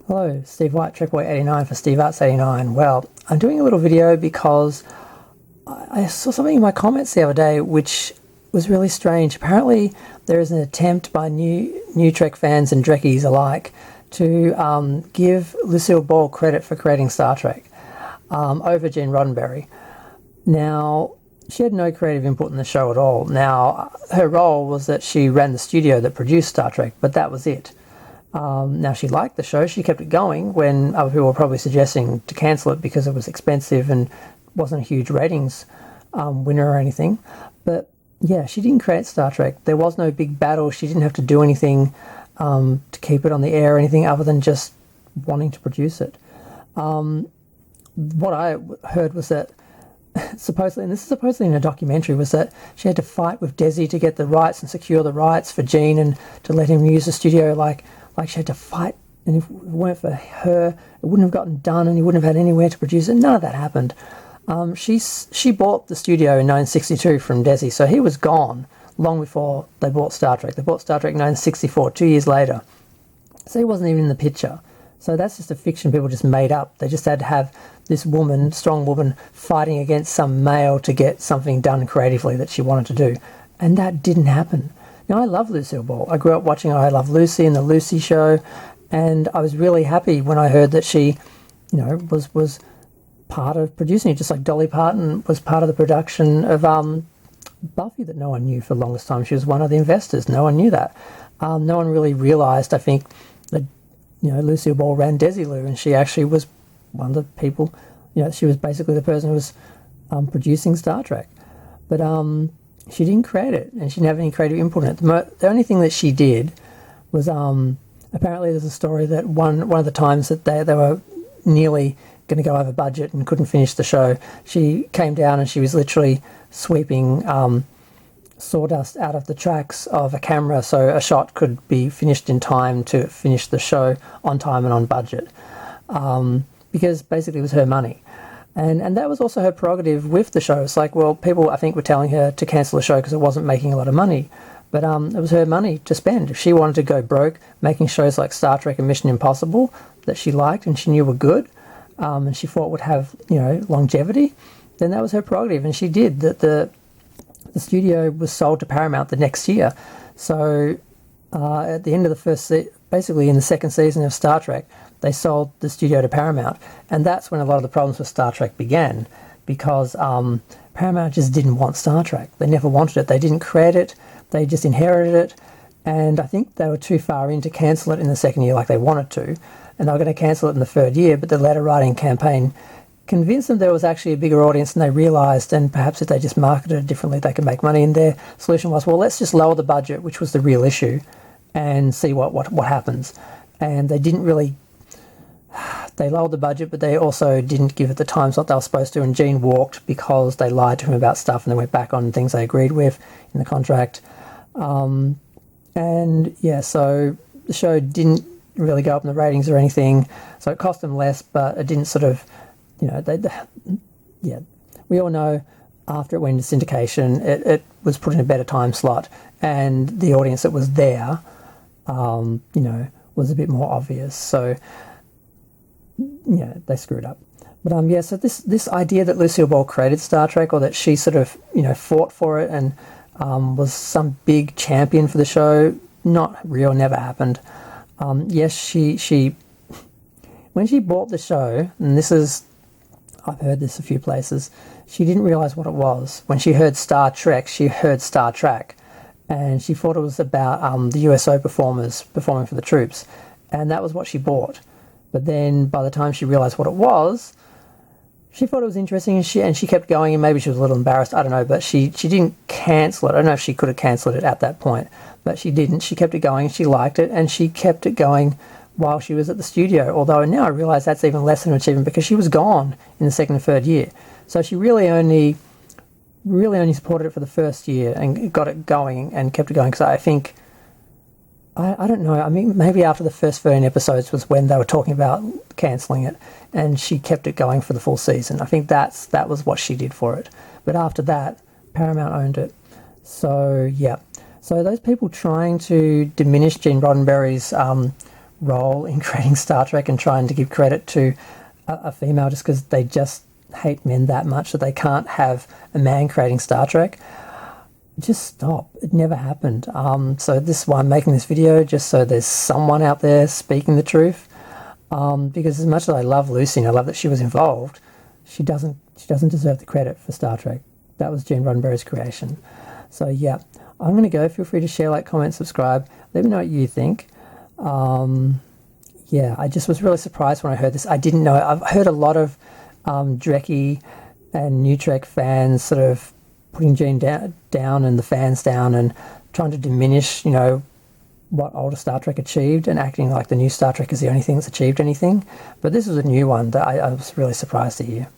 Hello, Steve White, Trickboy89 for SteveArts89. Well, I'm doing a little video because I saw something in my comments the other day which was really strange. Apparently, there is an attempt by new Trek fans and Trekkies alike to give Lucille Ball credit for creating Star Trek over Gene Roddenberry. Now, she had no creative input in the show at all. Now, her role was that she ran the studio that produced Star Trek, but that was it. Now, she liked the show. She kept it going when other people were probably suggesting to cancel it because it was expensive and wasn't a huge ratings winner or anything. But yeah, she didn't create Star Trek. There was no big battle. She didn't have to do anything to keep it on the air or anything other than just wanting to produce it. What I heard was that supposedly, and this is supposedly in a documentary, was that she had to fight with Desi to get the rights and secure the rights for Gene and to let him use the studio. Like she had to fight, and if it weren't for her, it wouldn't have gotten done, and he wouldn't have had anywhere to produce it. None of that happened. She bought the studio in 1962 from Desi, so he was gone long before they bought Star Trek. They bought Star Trek in 1964, 2 years later. So he wasn't even in the picture. So that's just a fiction people just made up. They just had to have this woman, strong woman, fighting against some male to get something done creatively that she wanted to do. And that didn't happen. Now, I love Lucille Ball. I grew up watching I Love Lucy and the Lucy Show, and I was really happy when I heard that she, was part of producing it, just like Dolly Parton was part of the production of Buffy that no one knew for the longest time. She was one of the investors. No one knew that. No one really realised, I think, that Lucille Ball ran Desilu, and she actually was one of the people. She was basically the person who was producing Star Trek, but she didn't create it, and she didn't have any creative input in it. The only thing that she did was apparently there's a story that one of the times that they were nearly going to go over budget and couldn't finish the show, she came down and she was literally sweeping sawdust out of the tracks of a camera so a shot could be finished in time to finish the show on time and on budget, because basically it was her money. And that was also her prerogative with the show. It's like, well, people, I think, were telling her to cancel the show because it wasn't making a lot of money. But it was her money to spend. If she wanted to go broke making shows like Star Trek and Mission Impossible that she liked and she knew were good, and she thought would have, longevity, then that was her prerogative. And she did. The studio was sold to Paramount the next year. So at the end of the basically in the second season of Star Trek, they sold the studio to Paramount. And that's when a lot of the problems with Star Trek began, because Paramount just didn't want Star Trek. They never wanted it. They didn't create it. They just inherited it. And I think they were too far in to cancel it in the second year like they wanted to. And they were going to cancel it in the third year, but the letter writing campaign convinced them there was actually a bigger audience than they realised, and perhaps if they just marketed it differently, they could make money. And their solution was, well, let's just lower the budget, which was the real issue, and see what happens. And they didn't really... They lowered the budget, but they also didn't give it the time slot they were supposed to, and Gene walked because they lied to him about stuff and they went back on things they agreed with in the contract. And yeah, so the show didn't really go up in the ratings or anything, so it cost them less, but it didn't sort of, we all know after it went into syndication, it was put in a better time slot, and the audience that was there, was a bit more obvious. So they screwed up. But so this idea that Lucille Ball created Star Trek, or that she sort of fought for it and was some big champion for the show, not real, never happened. Yes, she when she bought the show, and I've heard this a few places, she didn't realise what it was. When she heard Star Trek, she heard Star Trek, and she thought it was about the USO performers performing for the troops, and that was what she bought. But then by the time she realised what it was, she thought it was interesting, and she kept going, and maybe she was a little embarrassed, I don't know, but she didn't cancel it. I don't know if she could have cancelled it at that point, but she didn't. She kept it going, she liked it, and she kept it going while she was at the studio, although now I realise that's even less than an achievement because she was gone in the second and third year. So she really only supported it for the first year and got it going and kept it going, because I think... I don't know, I mean, maybe after the first 13 episodes was when they were talking about cancelling it, and she kept it going for the full season. I think that was what she did for it. But after that, Paramount owned it. So, yeah. So those people trying to diminish Gene Roddenberry's role in creating Star Trek and trying to give credit to a female just because they just hate men that much that they can't have a man creating Star Trek. Just stop. It never happened. So this is why I'm making this video, just so there's someone out there speaking the truth. Because as much as I love Lucy and I love that she was involved, she doesn't deserve the credit for Star Trek. That was Gene Roddenberry's creation. So yeah, I'm going to go. Feel free to share, like, comment, subscribe. Let me know what you think. Yeah, I just was really surprised when I heard this. I didn't know. I've heard a lot of Trekkie and New Trek fans sort of putting Gene down and the fans down and trying to diminish, you know, what older Star Trek achieved and acting like the new Star Trek is the only thing that's achieved anything. But this was a new one that I was really surprised to hear.